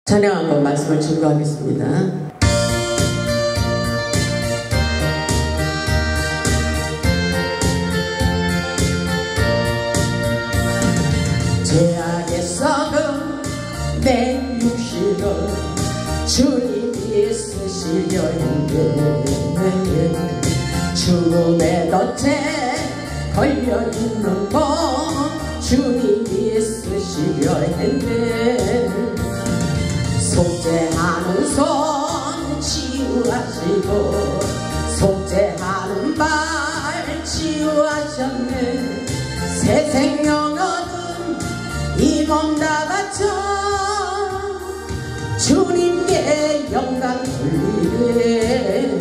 찬양 한번 말씀을 증거하겠습니다. 죄악에 썩은 내 육신을 주님이 쓰시려 했네. 죽음의 덫에 걸려있는 것 주님이 쓰시려 했네. 속죄하는 손 치유하시고 속죄하는 발 치유하셨네. 새 생명 얻은 이 몸 다 바쳐 주님께 영광 돌리네.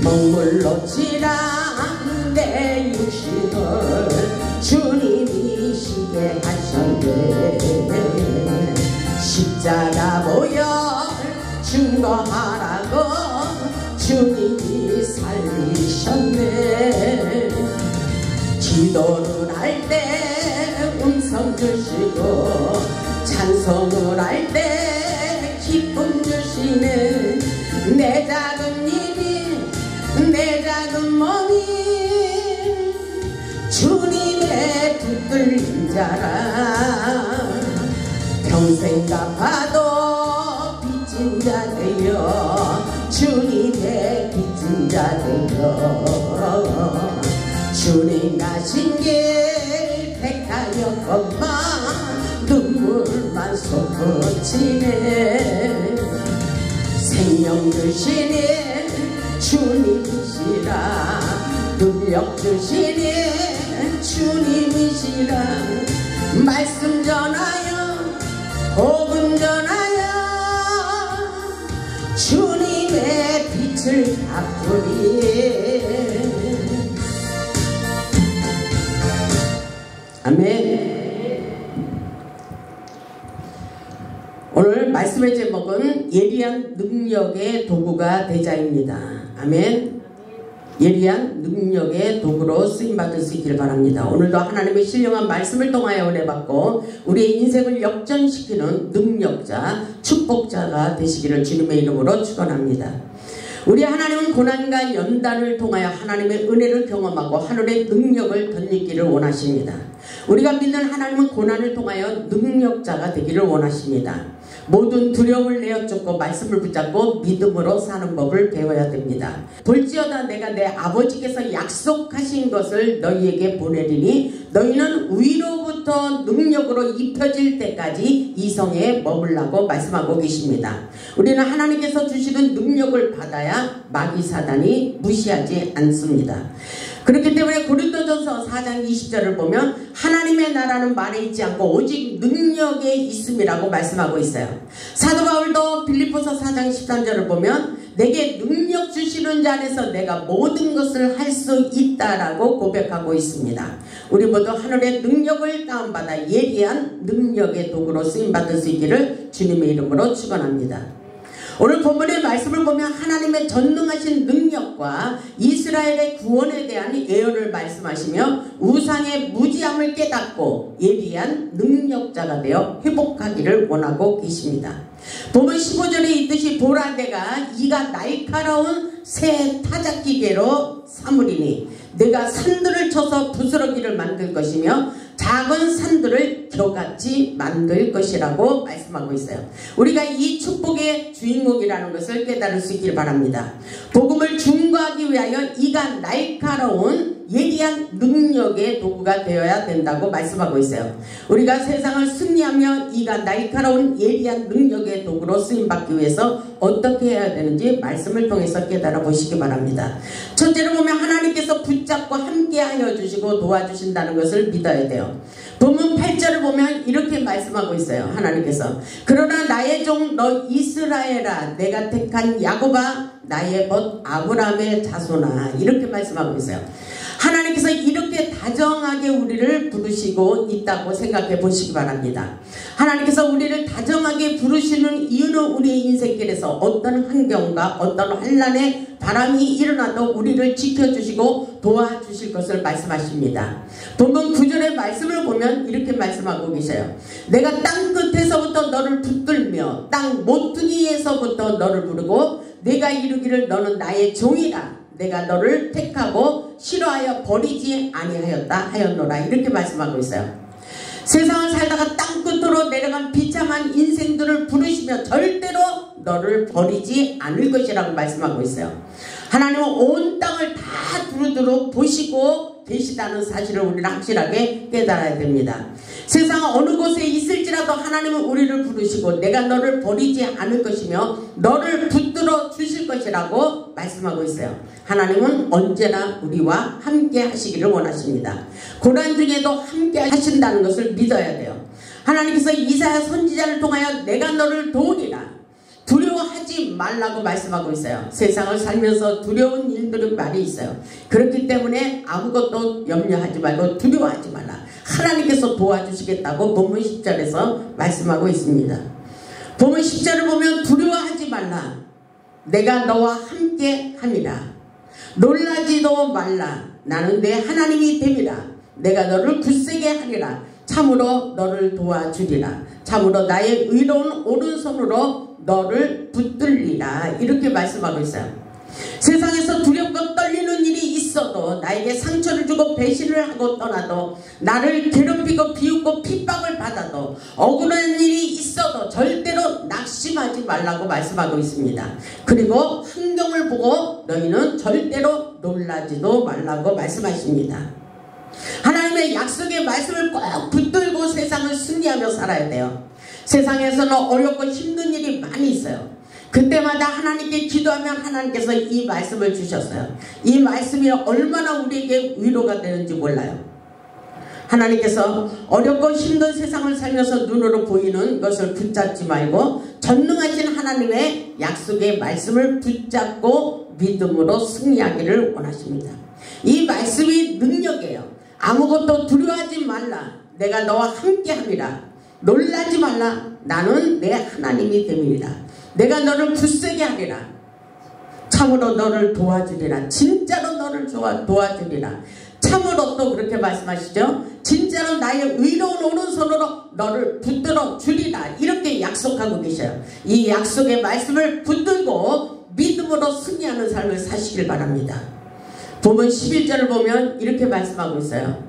먹물로 칠한 내 육신을 주님이 시게 하셨네. 십자가 보혈 증거하라고 주님이 살리셨네. 기도를 할 때 음성 주시고 찬송을 할 때 기쁨 주시네. 내 작은 입이 내 작은 몸이 주님의 붙들린 자라. 평생 갚아도 빚진 자 되어 주님의 빚진 자 되어 주님 가신 길 택하였건만 눈물만 솟구치네. 생명 주시니 주님이시라. 능력 주시니 주님이시라. 말씀 전하여 복음 전하여 주님의 빛을 갚으리. 아멘. 오늘 말씀의 제목은 예리한 능력의 도구가 되자입니다. 아멘. 예리한 능력의 도구로 쓰임받을 수 있기를 바랍니다. 오늘도 하나님의 신령한 말씀을 통하여 은혜 받고 우리의 인생을 역전시키는 능력자, 축복자가 되시기를 주님의 이름으로 축원합니다. 우리 하나님은 고난과 연단을 통하여 하나님의 은혜를 경험하고 하늘의 능력을 덧입기를 원하십니다. 우리가 믿는 하나님은 고난을 통하여 능력자가 되기를 원하십니다. 모든 두려움을 내어쫓고 말씀을 붙잡고 믿음으로 사는 법을 배워야 됩니다. 볼지어다 내가 내 아버지께서 약속하신 것을 너희에게 보내리니 너희는 위로부터 능력으로 입혀질 때까지 이 성에 머물라고 말씀하고 계십니다. 우리는 하나님께서 주시는 능력을 받아야 마귀 사단이 무시하지 않습니다. 그렇기 때문에 고린도전서 4장 20절을 보면 하나님의 나라는 말에 있지 않고 오직 능력에 있음이라고 말씀하고 있어요. 사도 바울도 빌립보서 4장 13절을 보면 내게 능력 주시는 자 안에서 내가 모든 것을 할 수 있다라고 고백하고 있습니다. 우리 모두 하늘의 능력을 다운받아 예리한 능력의 도구로 쓰임받을 수 있기를 주님의 이름으로 축원합니다. 오늘 본문의 말씀을 보면 하나님의 전능하신 능력과 이스라엘의 구원에 대한 예언을 말씀하시며 우상의 무지함을 깨닫고 예리한 능력자가 되어 회복하기를 원하고 계십니다. 본문 15절에 있듯이 보라 내가 이가 날카로운 새 타작기계로 삼으리니 내가 산들을 쳐서 부스러기를 만들 것이며 작은 산들을 겨같이 만들 것이라고 말씀하고 있어요. 우리가 이 축복의 주인공이라는 것을 깨달을 수 있길 바랍니다. 복음을 증거하기 위하여 이가 날카로운 예리한 능력의 도구가 되어야 된다고 말씀하고 있어요. 우리가 세상을 승리하며 이가 날카로운 예리한 능력의 도구로 쓰임받기 위해서 어떻게 해야 되는지 말씀을 통해서 깨달아 보시기 바랍니다. 첫째로 보면 하나님께서 붙잡고 함께하여 주시고 도와주신다는 것을 믿어야 돼요. 본문 8절을 보면 이렇게 말씀하고 있어요. 하나님께서 그러나 나의 종 너 이스라엘아 내가 택한 야곱아 나의 벗 아브라함의 자손아 이렇게 말씀하고 있어요. 하나님께서 이렇게 다정하게 우리를 부르시고 있다고 생각해 보시기 바랍니다. 하나님께서 우리를 다정하게 부르시는 이유는 우리의 인생길에서 어떤 환경과 어떤 환난의 바람이 일어나도 우리를 지켜주시고 도와주실 것을 말씀하십니다. 본문 9절의 말씀을 보면 이렇게 말씀하고 계셔요. 내가 땅 끝에서부터 너를 붙들며 땅 모퉁이에서부터 너를 부르고 내가 이르기를 너는 나의 종이라. 내가 너를 택하고 싫어하여 버리지 아니하였다 하였노라. 이렇게 말씀하고 있어요. 세상을 살다가 땅끝으로 내려간 비참한 인생들을 부르시며 절대로 너를 버리지 않을 것이라고 말씀하고 있어요. 하나님은 온 땅을 다 두루두루 보시고 계시다는 사실을 우리는 확실하게 깨달아야 됩니다. 세상 어느 곳에 있을지라도 하나님은 우리를 부르시고 내가 너를 버리지 않을 것이며 너를 붙들어 주실 것이라고 말씀하고 있어요. 하나님은 언제나 우리와 함께 하시기를 원하십니다. 고난 중에도 함께 하신다는 것을 믿어야 돼요. 하나님께서 이사야 선지자를 통하여 내가 너를 도우리라. 두려워하지 말라고 말씀하고 있어요. 세상을 살면서 두려운 일들이 많이 있어요. 그렇기 때문에 아무것도 염려하지 말고 두려워하지 말라. 하나님께서 도와주시겠다고 본문 10절에서 말씀하고 있습니다. 본문 10절을 보면 두려워하지 말라. 내가 너와 함께 함이라. 놀라지도 말라. 나는 내 하나님이 됨이라. 내가 너를 굳세게 하리라. 참으로 너를 도와주리라. 참으로 나의 의로운 오른손으로 너를 붙들리라. 이렇게 말씀하고 있어요. 세상에서 두렵고 떨리는 일이 있어도 나에게 상처를 주고 배신을 하고 떠나도 나를 괴롭히고 비웃고 핍박을 받아도 억울한 일이 있어도 절대로 낙심하지 말라고 말씀하고 있습니다. 그리고 환경을 보고 너희는 절대로 놀라지도 말라고 말씀하십니다. 하나님의 약속의 말씀을 꼭 붙들고 세상을 승리하며 살아야 돼요. 세상에서는 어렵고 힘든 일이 많이 있어요. 그때마다 하나님께 기도하면 하나님께서 이 말씀을 주셨어요. 이 말씀이 얼마나 우리에게 위로가 되는지 몰라요. 하나님께서 어렵고 힘든 세상을 살면서 눈으로 보이는 것을 붙잡지 말고 전능하신 하나님의 약속의 말씀을 붙잡고 믿음으로 승리하기를 원하십니다. 이 말씀이 능력이에요. 아무것도 두려워하지 말라. 내가 너와 함께함이라. 놀라지 말라. 나는 내 하나님이 됨이라. 내가 너를 굳세게 하리라. 참으로 너를 도와주리라. 진짜로 너를 도와주리라. 참으로 또 그렇게 말씀하시죠. 진짜로 나의 의로운 오른손으로 너를 붙들어 주리라. 이렇게 약속하고 계셔요. 이 약속의 말씀을 붙들고 믿음으로 승리하는 삶을 사시길 바랍니다. 본문 11절을 보면 이렇게 말씀하고 있어요.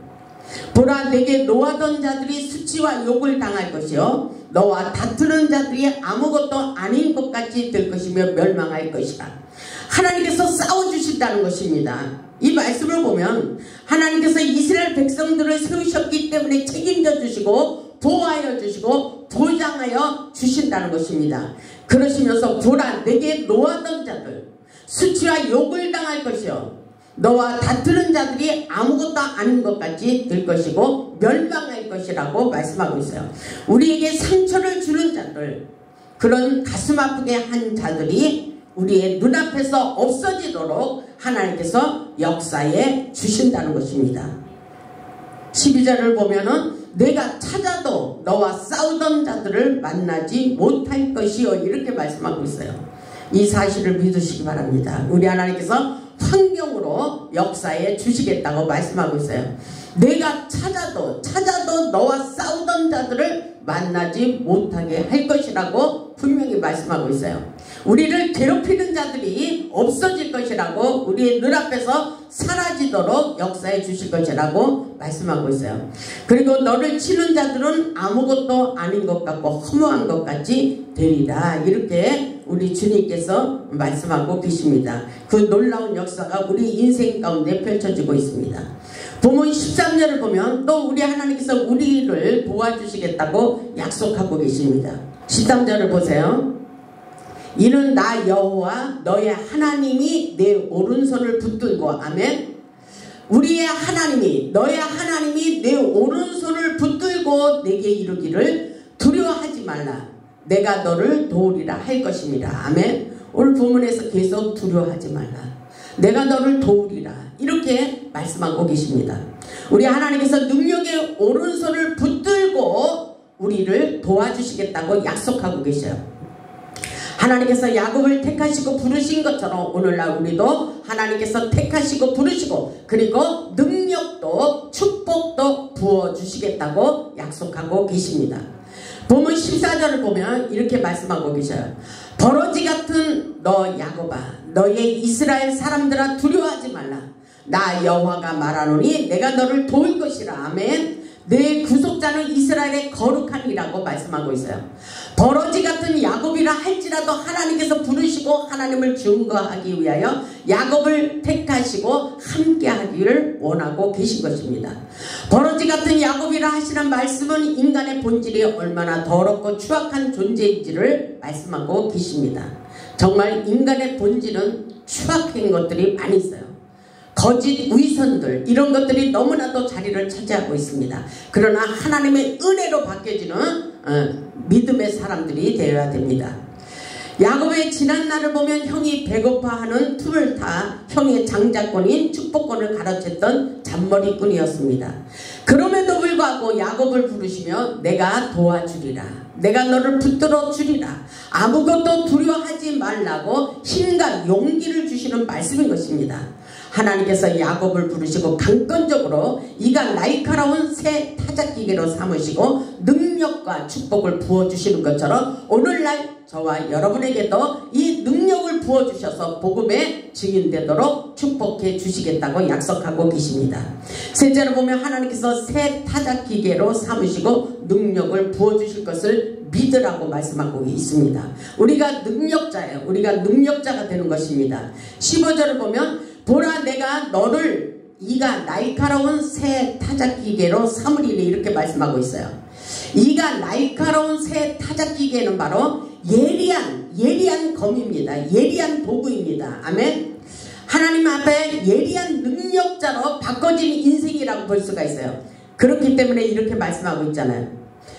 보라, 내게 노하던 자들이 수치와 욕을 당할 것이요 너와 다투는 자들이 아무것도 아닌 것 같이 될 것이며 멸망할 것이다. 하나님께서 싸워주신다는 것입니다. 이 말씀을 보면 하나님께서 이스라엘 백성들을 세우셨기 때문에 책임져 주시고 보호하여 주시고 보장하여 주신다는 것입니다. 그러시면서 보라, 내게 노하던 자들 수치와 욕을 당할 것이요 너와 다투는 자들이 아무것도 아닌 것 같이 될 것이고 멸망할 것이라고 말씀하고 있어요. 우리에게 상처를 주는 자들, 그런 가슴 아프게 한 자들이 우리의 눈앞에서 없어지도록 하나님께서 역사에 주신다는 것입니다. 12절을 보면은 내가 찾아도 너와 싸우던 자들을 만나지 못할 것이요 이렇게 말씀하고 있어요. 이 사실을 믿으시기 바랍니다. 우리 하나님께서 환경으로 역사에 주시겠다고 말씀하고 있어요. 내가 찾아도 너와 싸우던 자들을 만나지 못하게 할 것이라고 분명히 말씀하고 있어요. 우리를 괴롭히는 자들이 없어질 것이라고 우리의 눈앞에서 사라지도록 역사해 주실 것이라고 말씀하고 있어요. 그리고 너를 치는 자들은 아무것도 아닌 것 같고 허무한 것 같이 되리라. 이렇게 우리 주님께서 말씀하고 계십니다. 그 놀라운 역사가 우리 인생 가운데 펼쳐지고 있습니다. 본문 13절을 보면 또 우리 하나님께서 우리를 도와주시겠다고 약속하고 계십니다. 13절을 보세요. 이는 나 여호와 너의 하나님이 내 오른손을 붙들고 아멘. 우리의 하나님이 너의 하나님이 내 오른손을 붙들고 내게 이르기를 두려워하지 말라. 내가 너를 도우리라 할 것입니다. 아멘. 오늘 본문에서 계속 두려워하지 말라. 내가 너를 도우리라. 이렇게 말씀하고 계십니다. 우리 하나님께서 능력의 오른손을 붙들고 우리를 도와주시겠다고 약속하고 계셔요. 하나님께서 야곱을 택하시고 부르신 것처럼 오늘날 우리도 하나님께서 택하시고 부르시고 그리고 능력도 축복도 부어주시겠다고 약속하고 계십니다. 본문 14절을 보면 이렇게 말씀하고 계셔요. 버러지 같은 너 야곱아, 너의 이스라엘 사람들아 두려워하지 말라. 나 여호와가 말하노니 내가 너를 도울 것이라. 아멘. 내 구속자는 이스라엘의 거룩하니라고 말씀하고 있어요. 버러지 같은 야곱이라 할지라도 하나님께서 부르시고 하나님을 증거하기 위하여 야곱을 택하시고 함께 하기를 원하고 계신 것입니다. 버러지 같은 야곱이라 하시는 말씀은 인간의 본질이 얼마나 더럽고 추악한 존재인지를 말씀하고 계십니다. 정말 인간의 본질은 추악한 것들이 많이 있어요. 거짓 위선들 이런 것들이 너무나도 자리를 차지하고 있습니다. 그러나 하나님의 은혜로 바뀌어지는 믿음의 사람들이 되어야 됩니다. 야곱의 지난 날을 보면 형이 배고파하는 틈을 타 형의 장자권인 축복권을 가로챘던 잔머리꾼이었습니다. 그럼에도 불구하고 야곱을 부르시며 내가 도와주리라. 내가 너를 붙들어 주리라. 아무것도 두려워하지 말라고 힘과 용기를 주시는 말씀인 것입니다. 하나님께서 야곱을 부르시고 강권적으로 이가 날카로운 새 타작기계로 삼으시고 능력과 축복을 부어주시는 것처럼 오늘날 저와 여러분에게도 이 능력을 부어주셔서 복음의 증인되도록 축복해 주시겠다고 약속하고 계십니다. 셋째로 보면 하나님께서 새 타작기계로 삼으시고 능력을 부어주실 것을 믿으라고 말씀하고 있습니다. 우리가 능력자예요. 우리가 능력자가 되는 것입니다. 15절을 보면 보라 내가 너를 이가 날카로운 새 타작기계로 삼으리니 이렇게 말씀하고 있어요. 이가 날카로운 새 타작기계는 바로 예리한 검입니다. 예리한 도구입니다. 아멘. 하나님 앞에 예리한 능력자로 바꿔진 인생이라고 볼 수가 있어요. 그렇기 때문에 이렇게 말씀하고 있잖아요.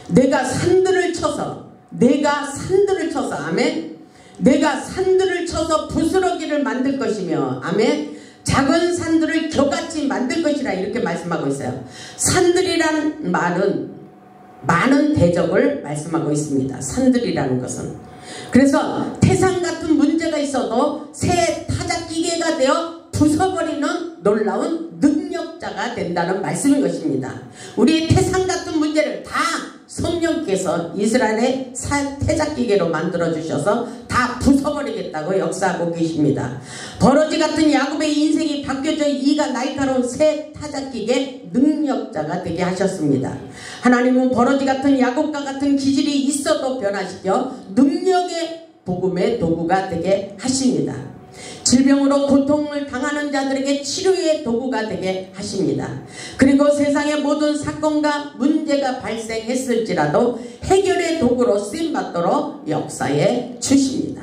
내가 산들을 쳐서 아멘. 내가 산들을 쳐서 부스러기를 만들 것이며 아멘. 작은 산들을 겨같이 만들 것이라 이렇게 말씀하고 있어요. 산들이라는 말은 많은 대적을 말씀하고 있습니다. 산들이라는 것은. 그래서 태산 같은 문제가 있어도 새 타작기계가 되어 부숴버리는 놀라운 능력자가 된다는 말씀인 것입니다. 우리의 태산 같은 문제를 다 성령께서 이스라엘의 태작기계로 만들어주셔서 다 부숴버리겠다고 역사하고 계십니다. 버러지 같은 야곱의 인생이 바뀌어져 이가 날카로운 새 타작기계 능력자가 되게 하셨습니다. 하나님은 버러지 같은 야곱과 같은 기질이 있어도 변화시켜 능력의 복음의 도구가 되게 하십니다. 질병으로 고통을 당하는 자들에게 치료의 도구가 되게 하십니다. 그리고 세상의 모든 사건과 문제가 발생했을지라도 해결의 도구로 쓰임받도록 역사해 주십니다.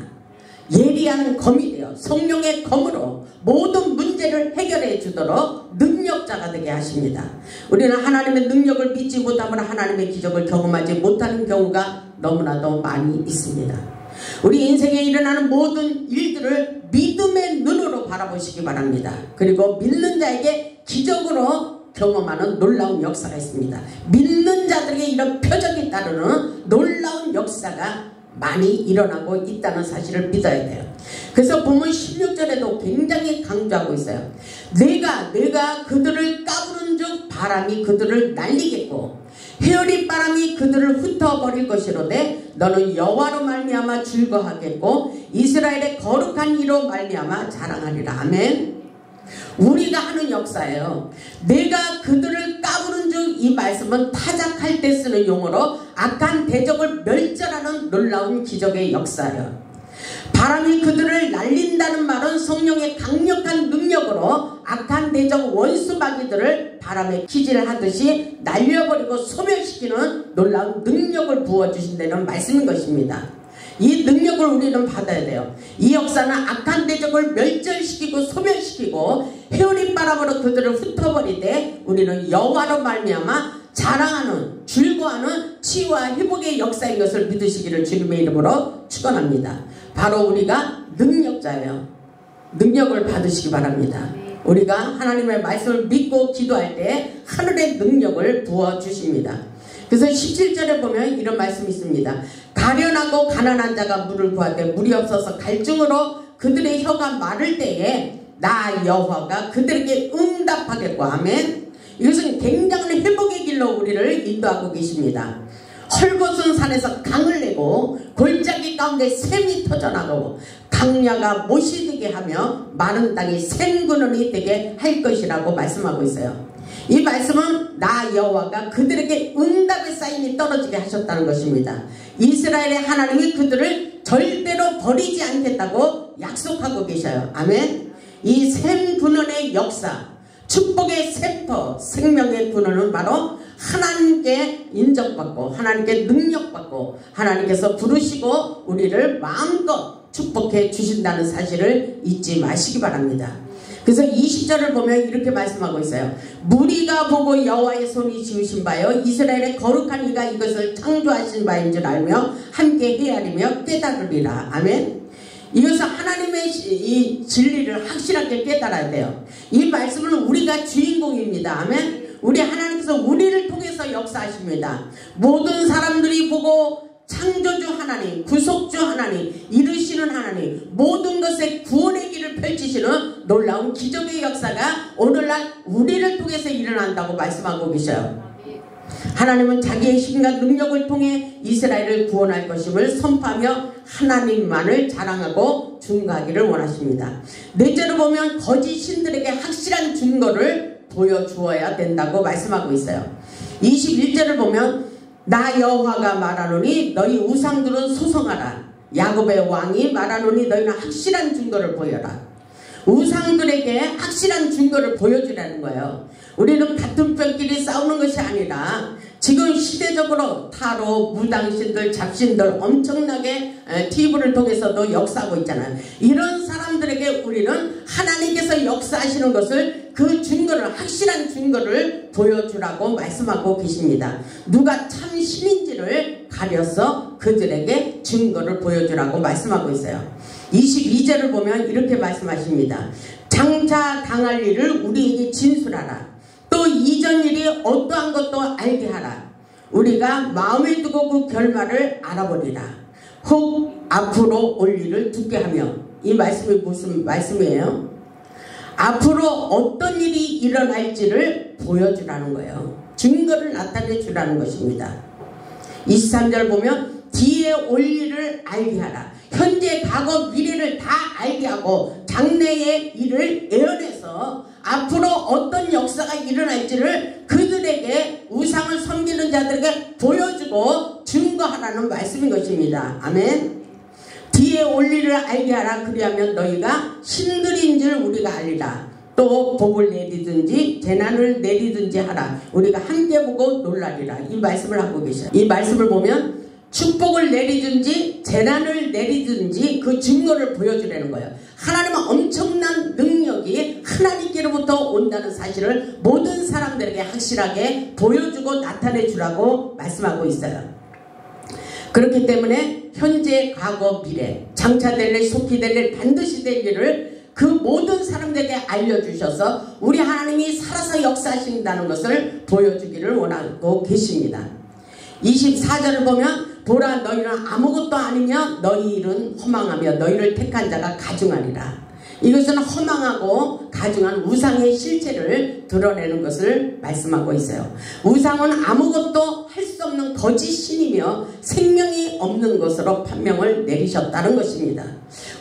예리한 검이 되어 성령의 검으로 모든 문제를 해결해 주도록 능력자가 되게 하십니다. 우리는 하나님의 능력을 믿지 못하면 하나님의 기적을 경험하지 못하는 경우가 너무나도 많이 있습니다. 우리 인생에 일어나는 모든 일들을 믿음의 눈으로 바라보시기 바랍니다. 그리고 믿는 자에게 기적으로 경험하는 놀라운 역사가 있습니다. 믿는 자들에게 이런 표적이 따르는 놀라운 역사가 많이 일어나고 있다는 사실을 믿어야 돼요. 그래서 본문 16절에도 굉장히 강조하고 있어요. 내가 그들을 까부는 즉 바람이 그들을 날리겠고 헤어린 바람이 그들을 흩어버릴 것이로되 너는 여호와로 말미암아 즐거하겠고 이스라엘의 거룩한 이로 말미암아 자랑하리라. 아멘. 우리가 하는 역사예요. 내가 그들을 까부는 즉 이 말씀은 타작할 때 쓰는 용어로 악한 대적을 멸절하는 놀라운 기적의 역사예요. 바람이 그들을 날린다는 말은 성령의 강력한 능력으로 악한 대적 원수마귀들을 바람에 기질하듯이 날려버리고 소멸시키는 놀라운 능력을 부어주신다는 말씀인 것입니다. 이 능력을 우리는 받아야 돼요. 이 역사는 악한 대적을 멸절시키고 소멸시키고 헤어린 바람으로 그들을 흩어버리되 우리는 여호와로 말미암아 자랑하는 즐거워하는 치유와 회복의 역사인 것을 믿으시기를 주님의 이름으로 축원합니다. 바로 우리가 능력자예요. 능력을 받으시기 바랍니다. 우리가 하나님의 말씀을 믿고 기도할 때 하늘의 능력을 부어주십니다. 그래서 17절에 보면 이런 말씀이 있습니다. 가련하고 가난한 자가 물을 구하되 물이 없어서 갈증으로 그들의 혀가 마를 때에 나 여호와가 그들에게 응답하겠고. 아멘. 이것은 굉장한 회복의 길로 우리를 인도하고 계십니다. 헐벗은 산에서 강을 내고 골짜기 가운데 샘이 터져나가고 강야가 못이 되게 하며 마른 땅이 샘근원이 되게 할 것이라고 말씀하고 있어요. 이 말씀은 나 여호와가 그들에게 응답의 사인이 떨어지게 하셨다는 것입니다. 이스라엘의 하나님이 그들을 절대로 버리지 않겠다고 약속하고 계셔요. 아멘. 이 샘근원의 역사, 축복의 세포, 생명의 근원은 바로 하나님께 인정받고 하나님께 능력받고 하나님께서 부르시고 우리를 마음껏 축복해 주신다는 사실을 잊지 마시기 바랍니다. 그래서 20절을 보면 이렇게 말씀하고 있어요. 무리가 보고 여호와의 손이 지으신 바여 이스라엘의 거룩한 이가 이것을 창조하신 바인 줄 알며 함께 헤아리며 깨달으리라. 아멘. 이것은 하나님의 이 진리를 확실하게 깨달아야 돼요. 이 말씀은 우리가 주인공입니다. 아멘. 우리 하나님께서 우리를 통해서 역사하십니다. 모든 사람들이 보고 창조주 하나님, 구속주 하나님, 이루시는 하나님, 모든 것에 구원의 길을 펼치시는 놀라운 기적의 역사가 오늘날 우리를 통해서 일어난다고 말씀하고 계셔요. 하나님은 자기의 힘과 능력을 통해 이스라엘을 구원할 것임을 선포하며 하나님만을 자랑하고 증거하기를 원하십니다. 넷째로 보면 거짓 신들에게 확실한 증거를 보여주어야 된다고 말씀하고 있어요. 21절을 보면 나 여호와가 말하노니 너희 우상들은 소송하라. 야곱의 왕이 말하노니 너희는 확실한 증거를 보여라. 우상들에게 확실한 증거를 보여주라는 거예요. 우리는 같은 편끼리 싸우는 것이 아니라 지금 시대적으로 타로, 무당신들, 잡신들 엄청나게 TV를 통해서도 역사하고 있잖아요. 이런 사람들에게 우리는 하나님께서 역사하시는 것을 그 증거를, 확실한 증거를 보여주라고 말씀하고 계십니다. 누가 참 신인지를 가려서 그들에게 증거를 보여주라고 말씀하고 있어요. 22절을 보면 이렇게 말씀하십니다. 장차 당할 일을 우리에게 진술하라. 또 이전 일이 어떠한 것도 알게 하라. 우리가 마음에 두고 그 결말을 알아보리라. 혹 앞으로 올 일을 듣게 하며. 이 말씀이 무슨 말씀이에요? 앞으로 어떤 일이 일어날지를 보여주라는 거예요. 증거를 나타내 주라는 것입니다. 23절 보면 뒤에 올 일을 알게 하라. 현재, 과거, 미래를 다 알게 하고 장래의 일을 예언해서 앞으로 어떤 역사가 일어날지를 그들에게, 우상을 섬기는 자들에게 보여주고 증거하라는 말씀인 것입니다. 아멘. 뒤에 올 일을 알게 하라. 그리하면 너희가 신들인 줄 우리가 알리라. 또 복을 내리든지 재난을 내리든지 하라. 우리가 함께 보고 놀라리라. 이 말씀을 하고 계셔요. 이 말씀을 보면 축복을 내리든지 재난을 내리든지 그 증거를 보여주라는 거예요. 하나님은 엄청난 능력이 하나님께로부터 온다는 사실을 모든 사람들에게 확실하게 보여주고 나타내 주라고 말씀하고 있어요. 그렇기 때문에 현재, 과거, 미래, 장차 될 일, 속히 될 일, 반드시 될 일을 그 모든 사람들에게 알려주셔서 우리 하나님이 살아서 역사하신다는 것을 보여주기를 원하고 계십니다. 24절을 보면 보라 너희는 아무것도 아니며 너희 일은 허망하며 너희를 택한 자가 가증하리라. 이것은 허망하고 가증한 우상의 실체를 드러내는 것을 말씀하고 있어요. 우상은 아무것도 할 수 없는 거짓 신이며 생명이 없는 것으로 판명을 내리셨다는 것입니다.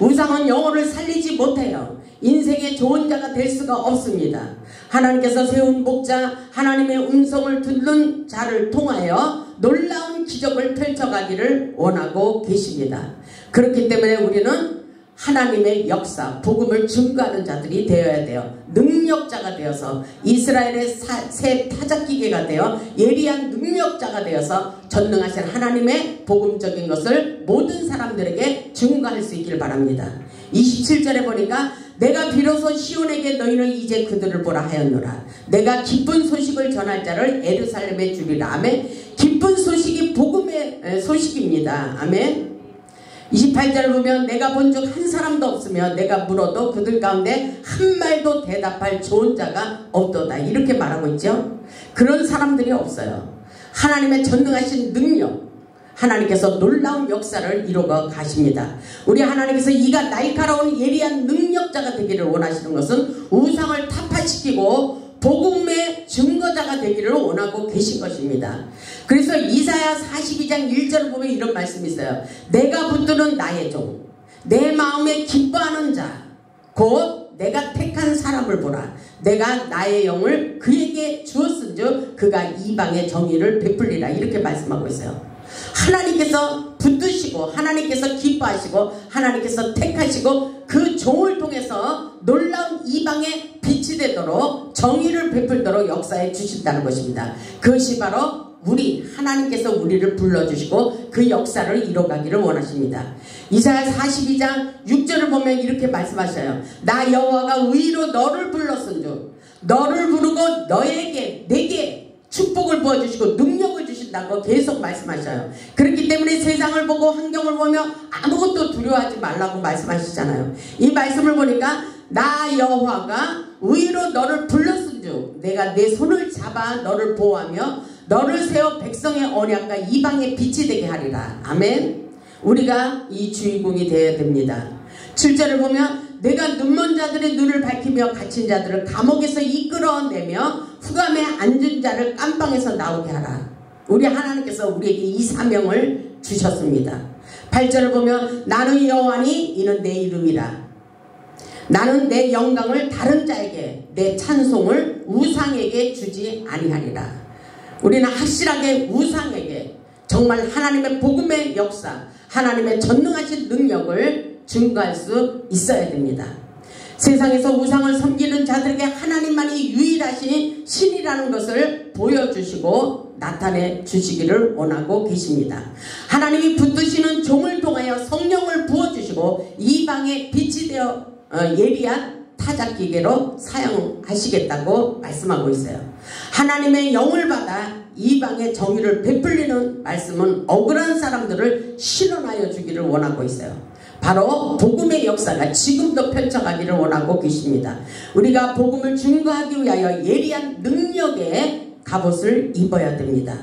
우상은 영혼을 살리지 못해요. 인생의 좋은 자가 될 수가 없습니다. 하나님께서 세운 목자, 하나님의 음성을 듣는 자를 통하여 놀라운 기적을 펼쳐가기를 원하고 계십니다. 그렇기 때문에 우리는 하나님의 역사, 복음을 증거하는 자들이 되어야 돼요. 능력자가 되어서 이스라엘의 새 타작기계가 되어 예리한 능력자가 되어서 전능하신 하나님의 복음적인 것을 모든 사람들에게 증거할 수 있기를 바랍니다. 27절에 보니까 내가 비로소 시온에게 너희는 이제 그들을 보라 하였노라. 내가 기쁜 소식을 전할 자를 예루살렘에 주리라. 아멘. 기쁜 소식이 복음의 소식입니다. 아멘. 28절을 보면 내가 본 적 한 사람도 없으며 내가 물어도 그들 가운데 한 말도 대답할 좋은 자가 없도다. 이렇게 말하고 있죠. 그런 사람들이 없어요. 하나님의 전능하신 능력, 하나님께서 놀라운 역사를 이루어 가십니다. 우리 하나님께서 이가 날카로운 예리한 능력자가 되기를 원하시는 것은 우상을 타파시키고 복음의 증거자가 되기를 원하고 계신 것입니다. 그래서 이사야 42장 1절을 보면 이런 말씀이 있어요. 내가 붙드는 나의 종, 내 마음에 기뻐하는 자, 곧 내가 택한 사람을 보라. 내가 나의 영을 그에게 주었은즉 그가 이방의 정의를 베풀리라. 이렇게 말씀하고 있어요. 하나님께서 붙드시고 하나님께서 기뻐하시고 하나님께서 택하시고 그 종을 통해서 놀라운 이방의 빛이 되도록 정의를 베풀도록 역사해 주신다는 것입니다. 그것이 바로 우리 하나님께서 우리를 불러주시고 그 역사를 이뤄가기를 원하십니다. 이사야 42장 6절을 보면 이렇게 말씀하셔요. 나 여호와가 의로 너를 불렀은즉 너를 부르고 내게 축복을 부어주시고 능력을 주신다고 계속 말씀하셔요. 그렇기 때문에 세상을 보고 환경을 보며 아무것도 두려워하지 말라고 말씀하시잖아요. 이 말씀을 보니까 나 여호와가 의로 너를 불렀은즉 내가 내 손을 잡아 너를 보호하며 너를 세워 백성의 언약과 이방의 빛이 되게 하리라. 아멘. 우리가 이 주인공이 되어야 됩니다. 7절을 보면 내가 눈먼 자들의 눈을 밝히며 갇힌 자들을 감옥에서 이끌어내며 후감에 앉은 자를 깜방에서 나오게 하라. 우리 하나님께서 우리에게 이 사명을 주셨습니다. 8절을 보면 나는 여호와니 이는 내 이름이라. 나는 내 영광을 다른 자에게 내 찬송을 우상에게 주지 아니하리라. 우리는 확실하게 우상에게 정말 하나님의 복음의 역사, 하나님의 전능하신 능력을 증거할 수 있어야 됩니다. 세상에서 우상을 섬기는 자들에게 하나님만이 유일하신 신이라는 것을 보여주시고 나타내 주시기를 원하고 계십니다. 하나님이 붙드시는 종을 통하여 성령을 부어주시고 이방의 빛이 되어 예리한 타작기계로 사용하시겠다고 말씀하고 있어요. 하나님의 영을 받아 이방의 정의를 베풀리는 말씀은 억울한 사람들을 실현하여 주기를 원하고 있어요. 바로 복음의 역사가 지금도 펼쳐가기를 원하고 계십니다. 우리가 복음을 증거하기 위하여 예리한 능력의 갑옷을 입어야 됩니다.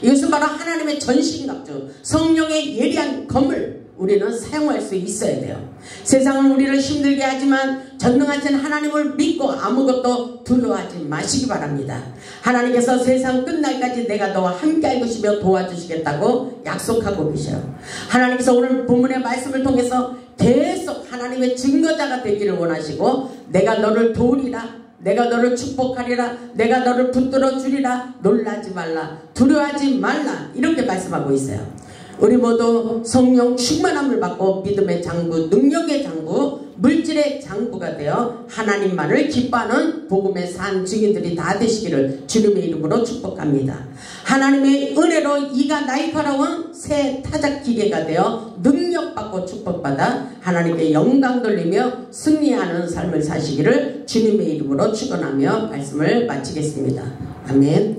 이것은 바로 하나님의 전신갑주, 성령의 예리한 검을 우리는 사용할 수 있어야 돼요. 세상은 우리를 힘들게 하지만 전능하신 하나님을 믿고 아무것도 두려워하지 마시기 바랍니다. 하나님께서 세상 끝날까지 내가 너와 함께 할 것이며 도와주시겠다고 약속하고 계셔요. 하나님께서 오늘 본문의 말씀을 통해서 계속 하나님의 증거자가 되기를 원하시고 내가 너를 도우리라, 내가 너를 축복하리라, 내가 너를 붙들어 주리라, 놀라지 말라, 두려워하지 말라, 이렇게 말씀하고 있어요. 우리 모두 성령 충만함을 받고 믿음의 장부, 능력의 장부, 물질의 장부가 되어 하나님만을 기뻐하는 복음의 산 증인들이 다 되시기를 주님의 이름으로 축복합니다. 하나님의 은혜로 이가 날카로운 새 타작기계가 되어 능력받고 축복받아 하나님의 영광 돌리며 승리하는 삶을 사시기를 주님의 이름으로 축원하며 말씀을 마치겠습니다. 아멘.